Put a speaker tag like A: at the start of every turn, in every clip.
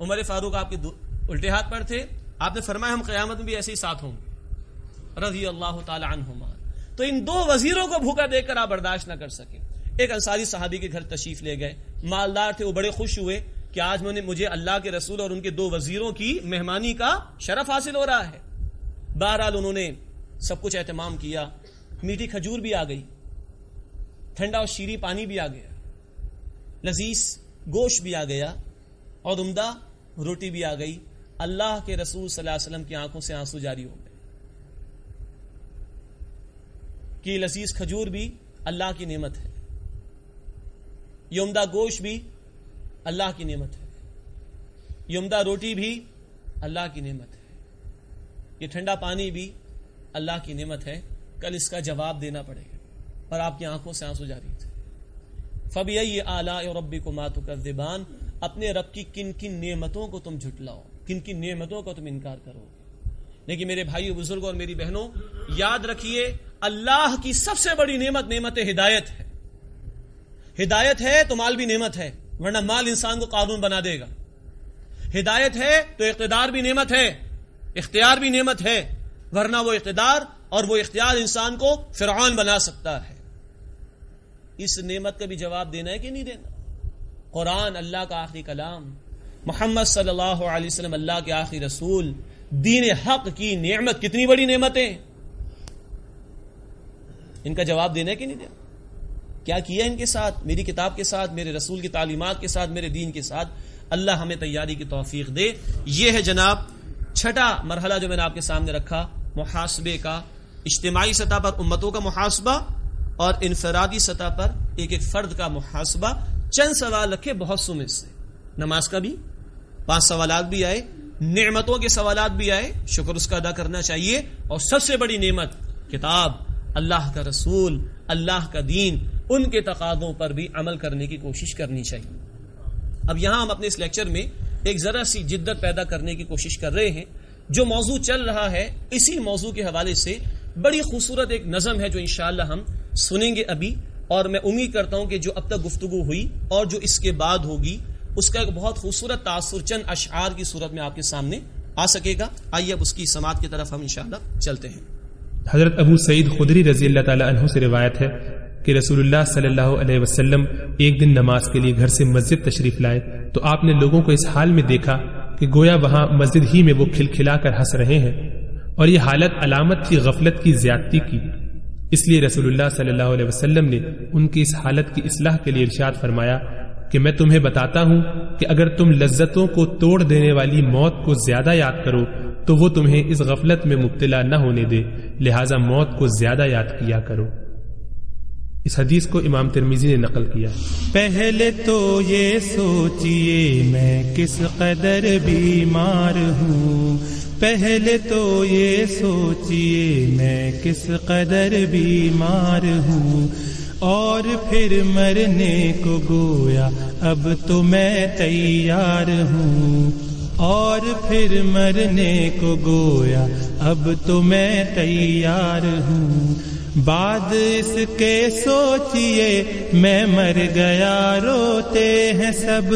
A: عمر فاروق آپ کے الٹے ہاتھ پر تھے. آپ نے فرمایا ہم قیامت میں بھی ایسے ہی ساتھ ہوں گے رضی اللہ تعالی عنہما. تو ان دو وزیروں کو بھوکا دیکھ کر آپ برداشت نہ کر سکے. ایک انصاری صحابی کے گھر تشریف لے گئے, مالدار تھے, وہ بڑے خوش ہوئے کہ آج مجھے اللہ کے رسول اور ان کے دو وزیروں کی مہمانی کا شرف حاصل ہو رہا ہے. بہرحال انہوں نے سب کچھ اہتمام کیا. میٹھی کھجور بھی آ گئی, ٹھنڈا اور شیریں پانی بھی آ گیا, لذیذ گوشت بھی آ گیا اور عمدہ روٹی بھی آ گئی. اللہ کے رسول صلی اللہ علیہ وسلم کی آنکھوں سے آنسو جاری ہو گئے کہ لذیذ کھجور بھی اللہ کی نعمت ہے, یہ عمدہ گوشت بھی اللہ کی نعمت ہے, یہ عمدہ روٹی بھی اللہ کی نعمت ہے, یہ ٹھنڈا پانی بھی اللہ کی نعمت ہے. کل اس کا جواب دینا پڑے گا. اور آپ کی آنکھوں سے آنسو جاری تھے. فَبِأَيِّ آلَاءِ رَبِّكُمَا تُكَذِّبَانِ, اپنے رب کی کن کن نعمتوں کو تم جھٹلاؤ, کن کن نعمتوں کو تم انکار کرو. لیکن میرے بھائیو, بزرگوں اور میری بہنوں, یاد رکھیے اللہ کی سب سے بڑی نعمت نعمت ہدایت ہے. ہدایت ہے تو مال بھی نعمت ہے, ورنہ مال انسان کو قارون بنا دے گا. ہدایت ہے تو اقتدار بھی نعمت ہے, اختیار بھی نعمت ہے, ورنہ وہ اقتدار اور وہ اختیار انسان کو فرعون بنا سکتا ہے. اس نعمت کا بھی جواب دینا ہے کہ نہیں دینا؟ قرآن اللہ کا آخری کلام, محمد صلی اللہ علیہ وسلم اللہ کے آخری رسول, دین حق کی نعمت, کتنی بڑی نعمتیں, ان کا جواب دینا ہے کہ نہیں دینا؟ کیا کیا ان کے ساتھ, میری کتاب کے ساتھ, میرے رسول کی تعلیمات کے ساتھ, میرے دین کے ساتھ؟ اللہ ہمیں تیاری کی توفیق دے. یہ ہے جناب چھٹا مرحلہ جو میں نے آپ کے سامنے رکھا, محاسبے کا. اجتماعی سطح پر امتوں کا محاسبہ اور انفرادی سطح پر ایک ایک فرد کا محاسبہ. چند سوال رکھے بہت سمجھ سے. نماز کا بھی 5 سوالات بھی آئے, نعمتوں کے سوالات بھی آئے, شکر اس کا ادا کرنا چاہیے. اور سب سے بڑی نعمت کتاب, اللہ کا رسول, اللہ کا دین, ان کے تقاضوں پر بھی عمل کرنے کی کوشش کرنی چاہیے. اب یہاں ہم اپنے اس لیکچر میں ایک ذرا سی جدت پیدا کرنے کی کوشش کر رہے ہیں. جو موضوع چل رہا ہے اسی موضوع کے حوالے سے بڑی خوبصورت ایک نظم ہے جو انشاءاللہ ہم سنیں گے ابھی, اور میں امید کرتا ہوں کہ جو اب تک گفتگو ہوئی اور جو اس کے بعد ہوگی اس کا ایک بہت خوبصورت تاثر چند اشعار کی صورت میں آپ کے سامنے آ سکے گا. آئیے اب اس کی سماعت کی طرف ہم انشاءاللہ چلتے ہیں.
B: حضرت ابو سعید خدری رضی اللہ تعالی عنہ سے روایت ہے کہ رسول اللہ صلی اللہ علیہ وسلم ایک دن نماز کے لیے گھر سے مسجد تشریف لائے تو آپ نے لوگوں کو اس حال میں دیکھا کہ گویا وہاں مسجد ہی میں وہ کھلکھلا کر ہنس رہے ہیں, اور یہ حالت علامت تھی غفلت کی زیادتی کی. اس لیے رسول اللہ صلی اللہ علیہ وسلم نے ان کی اس حالت کی اصلاح کے لیے ارشاد فرمایا کہ میں تمہیں بتاتا ہوں کہ اگر تم لذتوں کو توڑ دینے والی موت کو زیادہ یاد کرو تو وہ تمہیں اس غفلت میں مبتلا نہ ہونے دے, لہٰذا موت کو زیادہ یاد کیا کرو. اس حدیث کو امام ترمذی نے نقل کیا.
C: پہلے تو یہ سوچئے میں کس قدر بیمار ہوں, پہلے تو یہ سوچئے میں کس قدر بیمار ہوں, اور پھر مرنے کو گویا اب تو میں تیار ہوں, اور پھر مرنے کو گویا اب تو میں تیار ہوں. بعد اس کے سوچئے میں مر گیا روتے ہیں سب,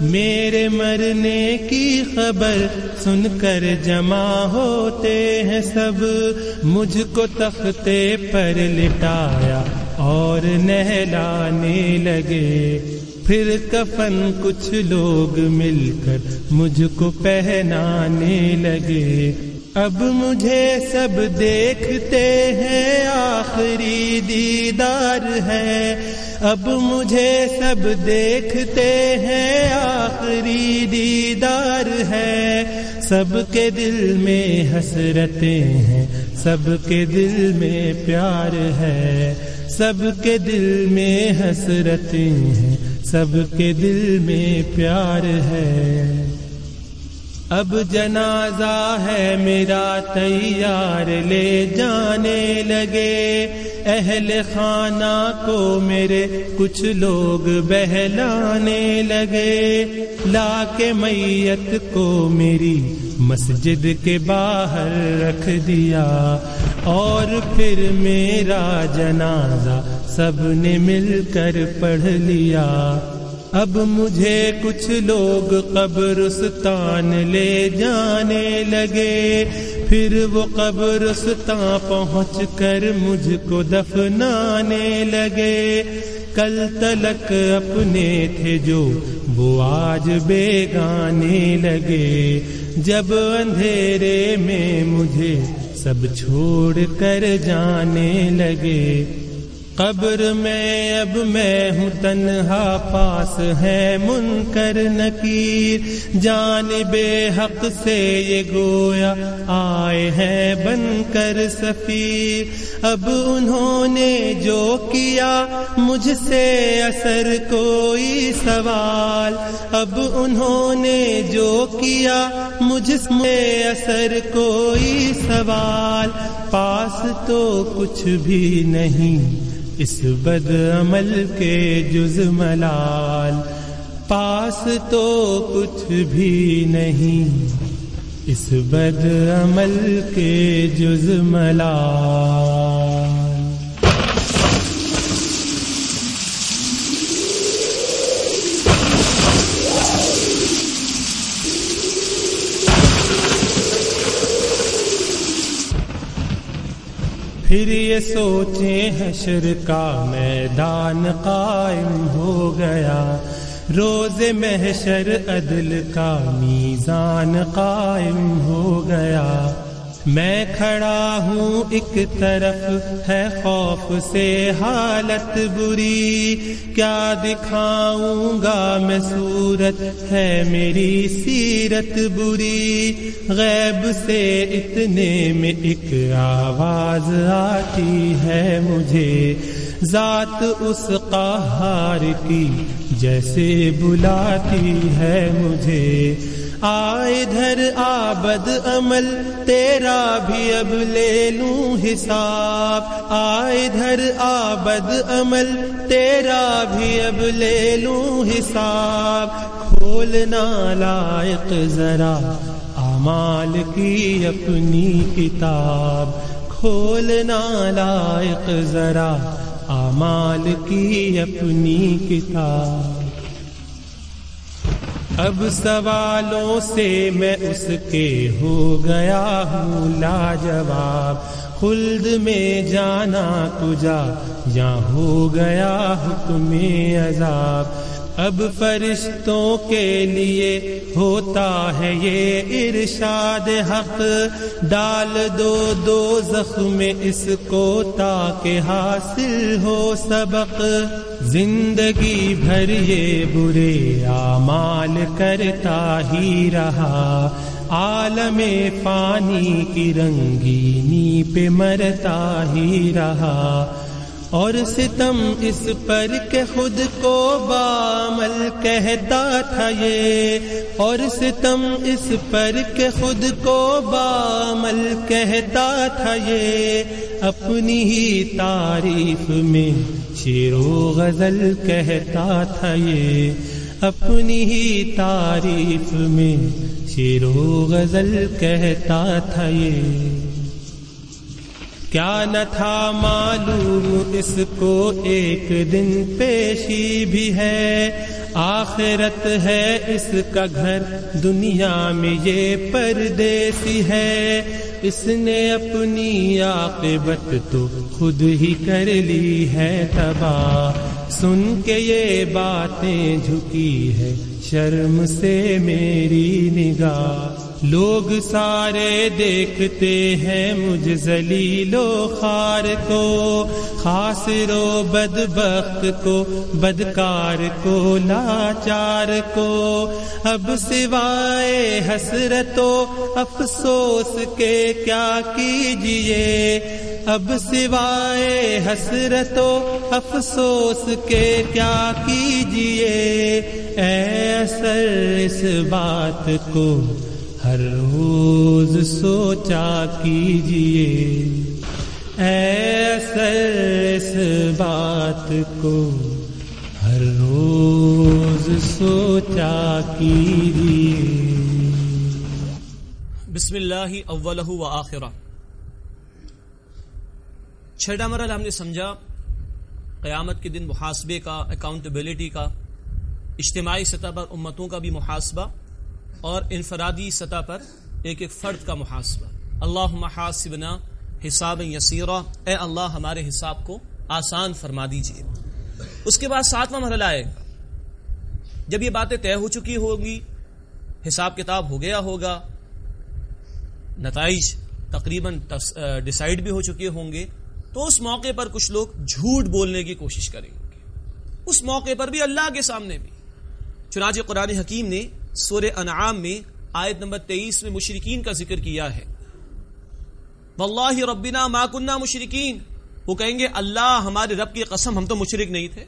C: میرے مرنے کی خبر سن کر جمع ہوتے ہیں سب. مجھ کو تختے پر لٹایا اور نہلانے لگے, پھر کفن کچھ لوگ مل کر مجھ کو پہنانے لگے. اب مجھے سب دیکھتے ہیں آخری دیدار ہے, اب مجھے سب دیکھتے ہیں آخری دیدار ہے. سب کے دل میں حسرتیں ہیں, سب کے دل میں پیار ہے, سب کے دل میں حسرتیں ہیں, سب کے دل میں پیار ہے. اب جنازہ ہے میرا تیار لے جانے لگے, اہل خانہ کو میرے کچھ لوگ بہلانے لگے. لا کے میت کو میری مسجد کے باہر رکھ دیا, اور پھر میرا جنازہ سب نے مل کر پڑھ لیا. اب مجھے کچھ لوگ قبرستان لے جانے لگے، پھر وہ قبرستان پہنچ کر مجھ کو دفنانے لگے۔ کل تلک اپنے تھے جو وہ آج بیگانے لگے، جب اندھیرے میں مجھے سب چھوڑ کر جانے لگے۔ قبر میں اب میں ہوں تنہا، پاس ہے منکر نکیر، جانب حق سے یہ گویا آئے ہیں بن کر سفیر۔ اب انہوں نے جو کیا مجھ سے اثر کوئی سوال، اب انہوں نے جو کیا مجھ سے اثر کوئی سوال، پاس تو کچھ بھی نہیں اس بد عمل کے جز ملال، پاس تو کچھ بھی نہیں اس بد عمل کے جز ملال۔ پھر یہ سوچیں حشر کا میدان قائم ہو گیا، روز محشر عدل کا میزان قائم ہو گیا۔ میں کھڑا ہوں ایک طرف ہے خوف سے حالت بری، کیا دکھاؤں گا میں صورت ہے میری سیرت بری۔ غیب سے اتنے میں ایک آواز آتی ہے مجھے، ذات اس قہار کی جیسے بلاتی ہے مجھے۔ آ ادھر آ بد عمل تیرا بھی اب لے لوں حساب، آ ادھر آ بد عمل تیرا بھی اب لے لوں حساب۔ کھولنا لائق ذرا اعمال کی اپنی کتاب، کھولنا لائق ذرا اعمال کی اپنی کتاب۔ اب سوالوں سے میں اس کے ہو گیا ہوں لاجواب، خلد میں جانا کجا یا ہو گیا حکم عذاب۔ اب فرشتوں کے لیے ہوتا ہے یہ ارشاد حق، ڈال دو دوزخ میں اس کو تاکہ حاصل ہو سبق۔ زندگی بھر یہ برے اعمال کرتا ہی رہا، عالم فانی کی رنگینی پہ مرتا ہی رہا۔ اور ستم اس پر کہ خود کو بعمل کہتا تھا یہ، اور ستم اس پر کہ خود کو بعمل کہتا تھا یہ۔ اپنی ہی تعریف میں شعر و غزل کہتا تھا یہ، اپنی ہی تعریف میں شعر و غزل کہتا تھا یہ۔ کیا نہ تھا معلوم اس کو ایک دن پیشی بھی ہے، آخرت ہے اس کا گھر دنیا میں یہ پردیسی ہے۔ اس نے اپنی عاقبت تو خود ہی کر لی ہے تباہ، سن کے یہ باتیں جھکی ہے شرم سے میری نگاہ۔ لوگ سارے دیکھتے ہیں مجھ ذلیل و خوار کو، خاسر و بدبخت کو، بدکار کو، لاچار کو۔ اب سوائے حسرت و افسوس کے کیا کیجئے، اب سوائے حسرت و افسوس کے کیا کیجئے۔ اے اثر اس بات کو ہر روز سوچا کیجئے، اے اثر اس بات کو ہر روز سوچا کیجئے۔
A: بسم اللہ اولہ و آخرہ۔ چھٹا مرحلہ ہم نے سمجھا قیامت کے دن محاسبے کا، اکاؤنٹیبلٹی کا، اجتماعی سطح پر امتوں کا بھی محاسبہ اور انفرادی سطح پر ایک ایک فرد کا محاسبہ. اللہم حاسبنا حسابا یسیرا، اے اللہ ہمارے حساب کو آسان فرما دیجئے. اس کے بعد 7واں مرحلہ آئے گا. جب یہ باتیں طے ہو چکی ہوگی، حساب کتاب ہو گیا ہوگا، نتائج تقریباً ڈیسائیڈ بھی ہو چکے ہوں گے، تو اس موقع پر کچھ لوگ جھوٹ بولنے کی کوشش کریں گے، اس موقع پر بھی اللہ کے سامنے بھی. چنانچہ قرآن حکیم نے سورہ انعام میں آیت نمبر 23 میں مشرکین کا ذکر کیا ہے. واللہ ربنا ما کننا مشرکین، وہ کہیں گے اللہ ہمارے رب کی قسم ہم تو مشرک نہیں تھے.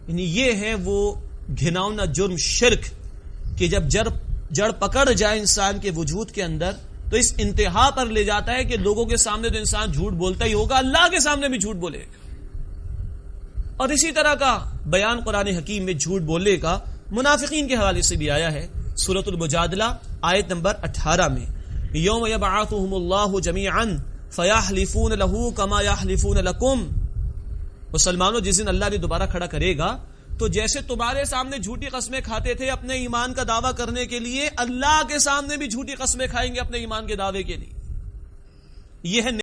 A: یعنی یہ ہے وہ گھناؤنا جرم شرک کہ جب جڑ پکڑ جائے انسان کے وجود کے اندر تو اس انتہا پر لے جاتا ہے کہ لوگوں کے سامنے تو انسان جھوٹ بولتا ہی ہوگا، اللہ کے سامنے بھی جھوٹ بولے گا. اور اسی طرح کا بیان قرآن حکیم میں جھوٹ بولنے کا منافقین کے حوالے سے بھی آیا ہے. سورۃ المجادلہ آیت نمبر 18 میں یوم یبعثهم اللہ جمیعا فیحلفون لہ کما یحلفون لکم. مسلمانوں جس دن اللہ نے دوبارہ کھڑا کرے گا تو جیسے تمہارے سامنے جھوٹی قسمیں کھاتے تھے اپنے ایمان کا دعویٰ کرنے کے لیے، اللہ کے سامنے بھی جھوٹی قسمیں کھائیں گے اپنے ایمان کے دعوے کے لیے. یہ ہے